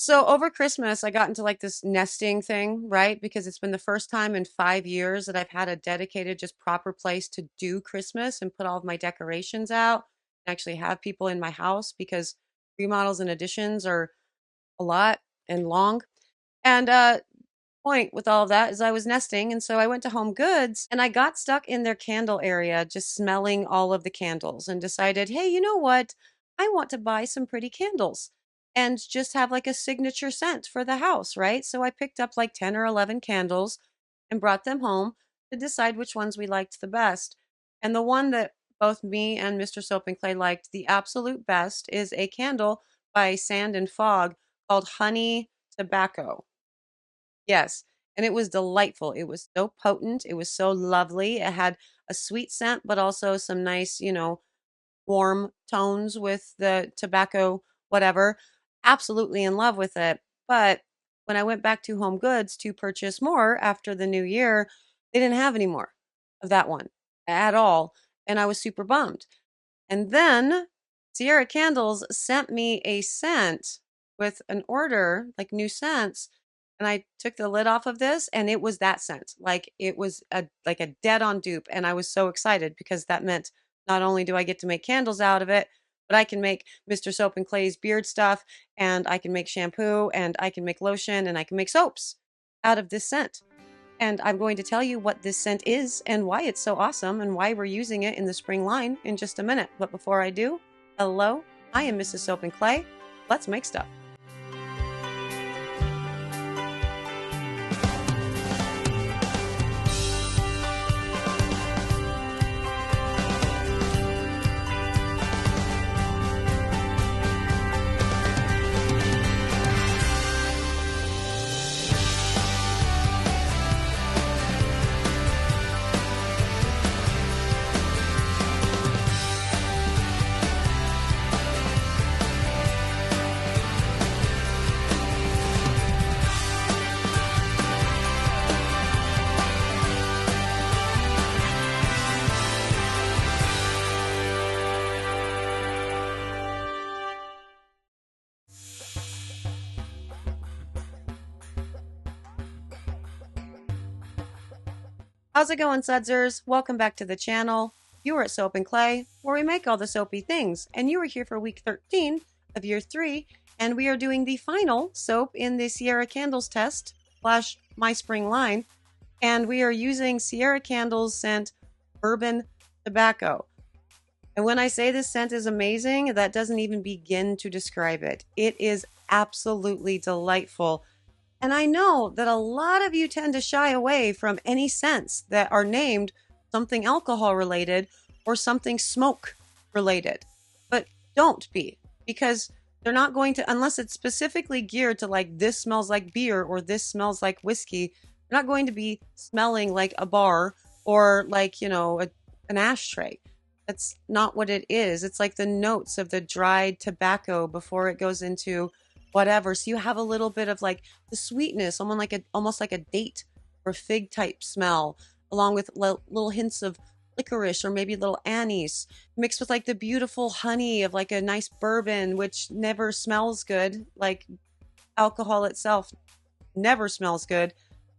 So over Christmas, I got into like this nesting thing, right? Because it's been the first time in 5 years that I've had a dedicated, just proper place to do Christmas and put all of my decorations out and actually have people in my house because remodels and additions are a lot and long. And point with all of that is I was nesting. And so I went to Home Goods and I got stuck in their candle area, just smelling all of the candles and decided, hey, you know what? I want to buy some pretty candles and just have like a signature scent for the house, right? So I picked up like 10 or 11 candles and brought them home to decide which ones we liked the best. And the one that both me and Mr. Soap and Clay liked the absolute best is a candle by Sand and Fog called Honey Tobacco. Yes, and it was delightful. It was so potent, it was so lovely. It had a sweet scent, but also some nice, warm tones with the tobacco, whatever. Absolutely in love with it. But when I went back to Home Goods to purchase more after the new year, they didn't have any more of that one at all. And I was super bummed. And then Sierra Candles sent me a scent with an order, like new scents. And I took the lid off of this and it was that scent. Like it was a dead on dupe. And I was so excited because that meant not only do I get to make candles out of it, but I can make Mr. Soap and Clay's beard stuff and I can make shampoo and I can make lotion and I can make soaps out of this scent. And I'm going to tell you what this scent is and why it's so awesome and why we're using it in the spring line in just a minute. But before I do, hello, I am Mrs. Soap and Clay. Let's make stuff. How's it going, sudsers? Welcome back to the channel. You are at Soap and Clay, where we make all the soapy things, and you are here for week 13 of year 3, and we are doing the final soap in the Sierra Candles test slash My Spring line, and we are using Sierra Candles scent Bourbon Tobacco. And when I say this scent is amazing, that doesn't even begin to describe it. It is absolutely delightful. And I know that a lot of you tend to shy away from any scents that are named something alcohol related or something smoke related. But don't be, because they're not going to, unless it's specifically geared to like this smells like beer or this smells like whiskey, they're not going to be smelling like a bar or like, an ashtray. That's not what it is. It's like the notes of the dried tobacco before it goes into whatever. So you have a little bit of like the sweetness, almost like a date or fig type smell, along with little hints of licorice or maybe a little anise, mixed with like the beautiful honey of like a nice bourbon, which never smells good. Like alcohol itself never smells good,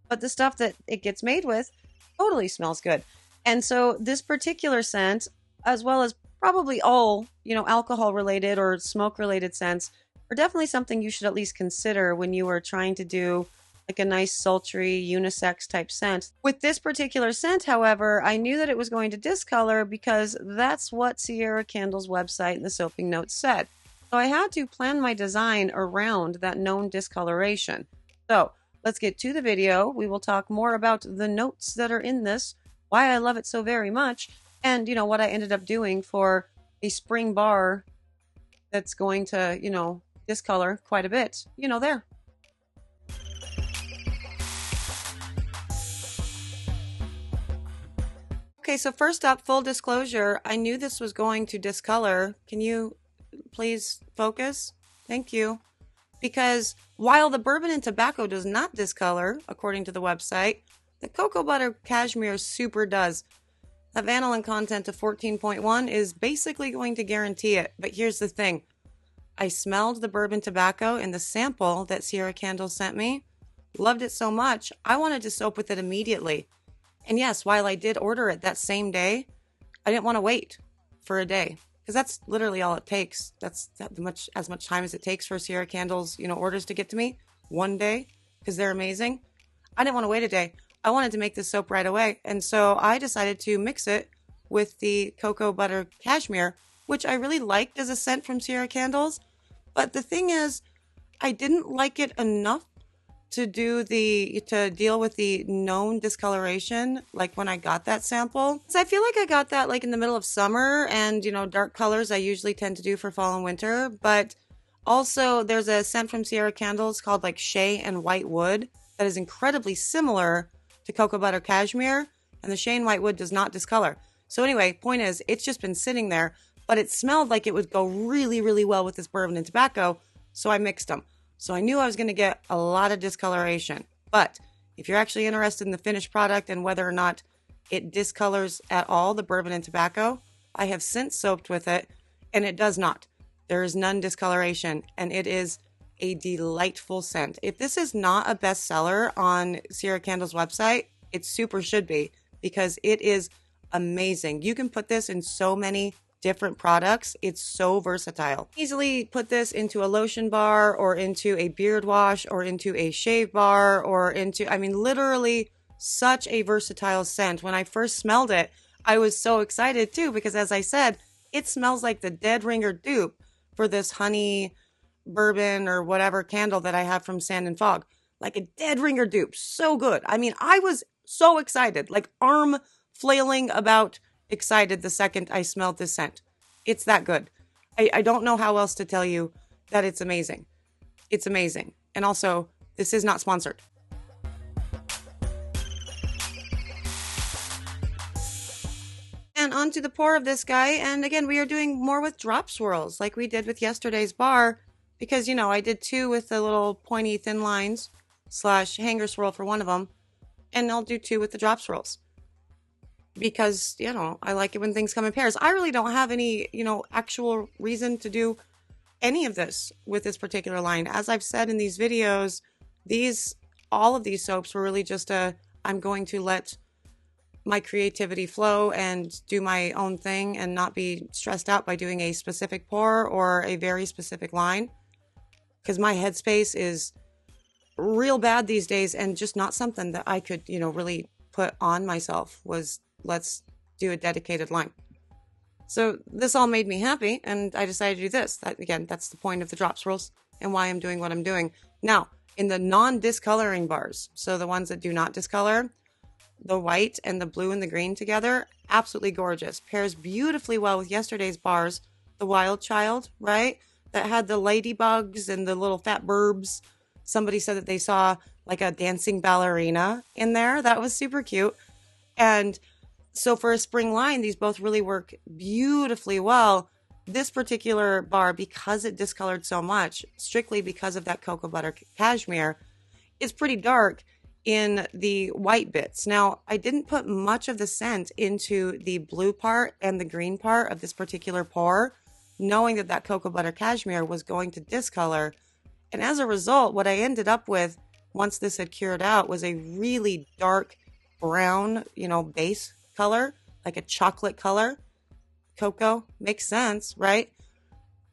but the stuff that it gets made with totally smells good. And so this particular scent, as well as probably all, alcohol related or smoke related scents, are definitely something you should at least consider when you are trying to do like a nice sultry unisex type scent. With this particular scent, however, I knew that it was going to discolor because that's what Sierra Candle's website and the soaping notes said. So I had to plan my design around that known discoloration. So let's get to the video. We will talk more about the notes that are in this, why I love it so very much, and what I ended up doing for a spring bar that's going to, discolor quite a bit, there. Okay, so first up, full disclosure, I knew this was going to discolor. Can you please focus? Thank you. Because while the bourbon and tobacco does not discolor, according to the website, the cocoa butter cashmere super does. A vanillin content of 14.1 is basically going to guarantee it. But here's the thing. I smelled the bourbon tobacco in the sample that Cierra Candles sent me. Loved it so much, I wanted to soap with it immediately. And yes, while I did order it that same day, I didn't want to wait for a day because that's literally all it takes. That's as much time as it takes for Cierra Candles, orders to get to me. One day, because they're amazing. I didn't want to wait a day. I wanted to make this soap right away. And so I decided to mix it with the cocoa butter cashmere, which I really liked as a scent from Cierra Candles. But the thing is, I didn't like it enough to deal with the known discoloration, like when I got that sample. So I feel like I got that like in the middle of summer, and dark colors I usually tend to do for fall and winter. But also there's a scent from Cierra Candles called like Shea and White Wood that is incredibly similar to cocoa butter cashmere, and the Shea and White Wood does not discolor. So anyway, point is, it's just been sitting there, but it smelled like it would go really, really well with this bourbon and tobacco, so I mixed them. So I knew I was going to get a lot of discoloration. But if you're actually interested in the finished product and whether or not it discolors at all, the bourbon and tobacco, I have since soaped with it, and it does not. There is none discoloration, and it is a delightful scent. If this is not a bestseller on Cierra Candles' website, it super should be, because it is amazing. You can put this in so many different products. It's so versatile. Easily put this into a lotion bar, or into a beard wash, or into a shave bar, or into, literally such a versatile scent. When I first smelled it, I was so excited too, because as I said, it smells like the dead ringer dupe for this honey bourbon or whatever candle that I have from Sand and Fog. Like a dead ringer dupe. So good. I was so excited, like arm flailing about excited the second I smelled this scent. It's that good. I don't know how else to tell you that it's amazing. It's amazing. And also, this is not sponsored. And on to the pour of this guy. And again, we are doing more with drop swirls like we did with yesterday's bar, because, I did two with the little pointy thin lines / hanger swirl for one of them. And I'll do two with the drop swirls. Because, I like it when things come in pairs. I really don't have any, actual reason to do any of this with this particular line. As I've said in these videos, all of these soaps were really just I'm going to let my creativity flow and do my own thing and not be stressed out by doing a specific pour or a very specific line. Because my headspace is real bad these days, and just not something that I could, really put on myself was, let's do a dedicated line. So this all made me happy, and I decided to do this. That's the point of the drop swirls and why I'm doing what I'm doing. Now, in the non-discoloring bars, so the ones that do not discolor, the white and the blue and the green together, absolutely gorgeous. Pairs beautifully well with yesterday's bars, the Wild Child, right? That had the ladybugs and the little fat burbs. Somebody said that they saw like a dancing ballerina in there. That was super cute. And so for a spring line, these both really work beautifully well. This particular bar, because it discolored so much, strictly because of that cocoa butter cashmere, is pretty dark in the white bits. Now, I didn't put much of the scent into the blue part and the green part of this particular pour, knowing that that cocoa butter cashmere was going to discolor. And as a result, what I ended up with once this had cured out was a really dark brown, base color, like a chocolate color. Cocoa makes sense, right?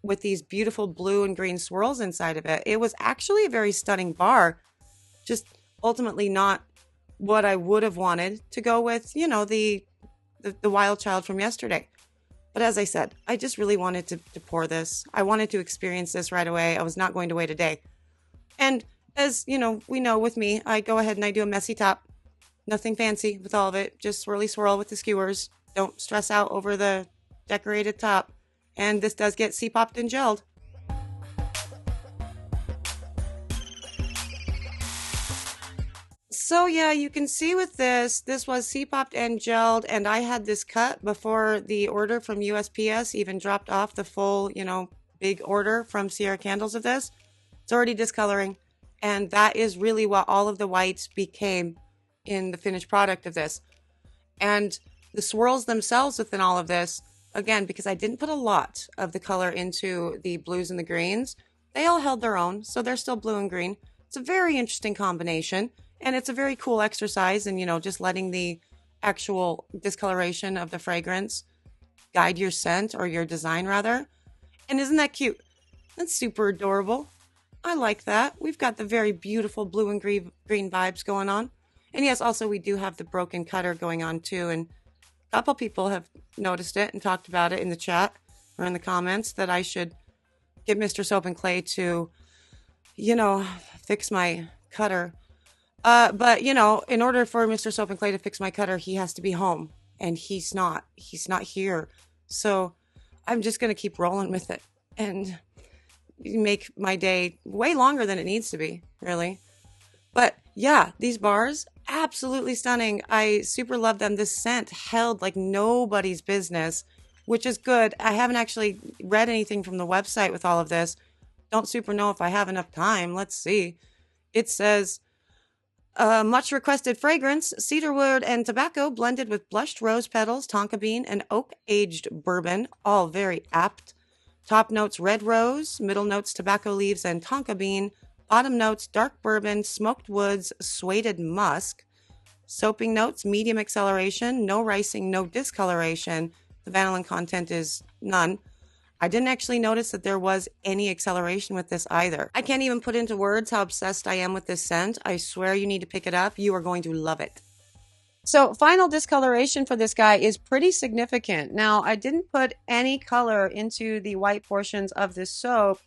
With these beautiful blue and green swirls inside of it. It was actually a very stunning bar. Just ultimately not what I would have wanted to go with, the Wild Child from yesterday. But as I said, I just really wanted to pour this. I wanted to experience this right away. I was not going to wait a day. And as we know with me, I go ahead and I do a messy top. Nothing fancy with all of it. Just swirly swirl with the skewers. Don't stress out over the decorated top. And this does get C-popped and gelled. So yeah, you can see with this was C-popped and gelled, and I had this cut before the order from USPS even dropped off the full, big order from Cierra Candles of this. It's already discoloring, and that is really what all of the whites became in the finished product of this. And the swirls themselves within all of this again, because I didn't put a lot of the color into the blues and the greens, they all held their own, so they're still blue and green. It's a very interesting combination, and it's a very cool exercise in, just letting the actual discoloration of the fragrance guide your scent, or your design rather. And isn't that cute? That's super adorable. I like that. We've got the very beautiful blue and green vibes going on. And yes, also we do have the broken cutter going on too. And a couple people have noticed it and talked about it in the chat or in the comments that I should get Mr. Soap and Clay to, fix my cutter. But in order for Mr. Soap and Clay to fix my cutter, he has to be home. And he's not. He's not here. So I'm just going to keep rolling with it and make my day way longer than it needs to be, really. But yeah, these bars, absolutely stunning. I super love them. This scent held like nobody's business, which is good. I haven't actually read anything from the website with all of this. Don't super know if I have enough time. Let's see. It says, much requested fragrance, cedarwood and tobacco blended with blushed rose petals, tonka bean, and oak-aged bourbon, all very apt. Top notes, red rose. Middle notes, tobacco leaves and tonka bean. Bottom notes, dark bourbon, smoked woods, suede musk. Soaping notes, medium acceleration, no ricing, no discoloration. The vanillin content is none. I didn't actually notice that there was any acceleration with this either. I can't even put into words how obsessed I am with this scent. I swear you need to pick it up. You are going to love it. So final discoloration for this guy is pretty significant. Now, I didn't put any color into the white portions of this soap,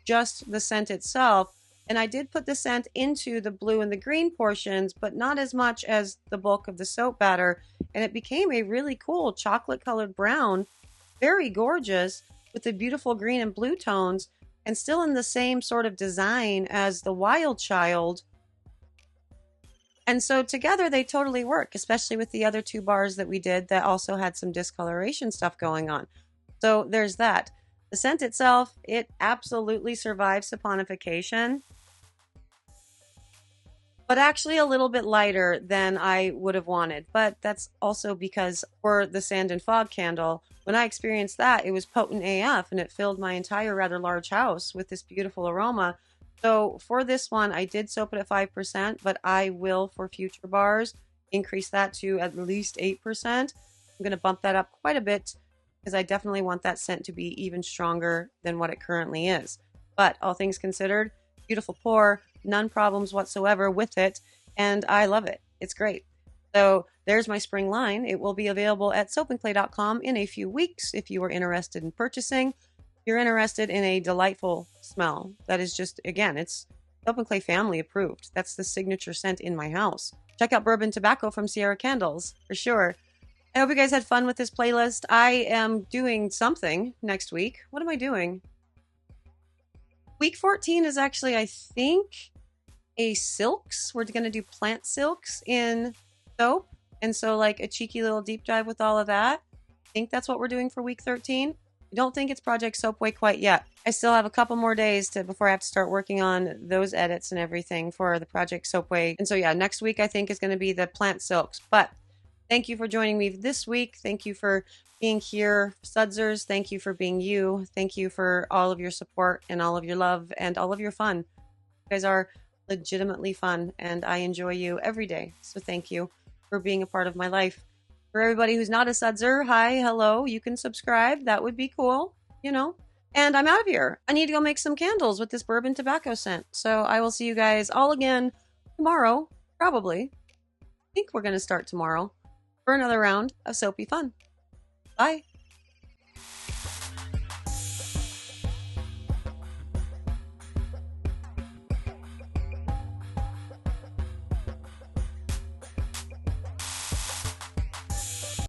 just the scent itself. And I did put the scent into the blue and the green portions, but not as much as the bulk of the soap batter. And it became a really cool chocolate colored brown, very gorgeous, with the beautiful green and blue tones, and still in the same sort of design as the Wild Child. And so together they totally work, especially with the other two bars that we did that also had some discoloration stuff going on. So there's that. The scent itself, it absolutely survives saponification, but actually a little bit lighter than I would have wanted. But that's also because for the Sand and Fog candle, when I experienced that, it was potent AF and it filled my entire rather large house with this beautiful aroma. So for this one, I did soap it at 5%, but I will, for future bars, increase that to at least 8%. I'm going to bump that up quite a bit because I definitely want that scent to be even stronger than what it currently is. But all things considered, beautiful pour, none problems whatsoever with it, and I love it. It's great. So there's my spring line. It will be available at soapandclay.com in a few weeks if you are interested in purchasing. You're interested in a delightful smell that is just, again, it's Soap and Clay family approved. That's the signature scent in my house. Check out Bourbon Tobacco from Cierra Candles for sure. I hope you guys had fun with this playlist. I am doing something next week. What am I doing? Week 14 is actually, I think, a silks. We're going to do plant silks in soap. And so like a cheeky little deep dive with all of that. I think that's what we're doing for week 13. I don't think it's Project Soapway quite yet. I still have a couple more days before I have to start working on those edits and everything for the Project Soapway. And so yeah, next week I think is going to be the plant silks. But thank you for joining me this week. Thank you for being here, Sudsers. Thank you for being you. Thank you for all of your support and all of your love and all of your fun. You guys are legitimately fun and I enjoy you every day. So thank you for being a part of my life. For everybody who's not a Sudser, hi, hello, you can subscribe. That would be cool, And I'm out of here. I need to go make some candles with this bourbon tobacco scent. So I will see you guys all again tomorrow, probably. I think we're going to start tomorrow for another round of soapy fun. Bye.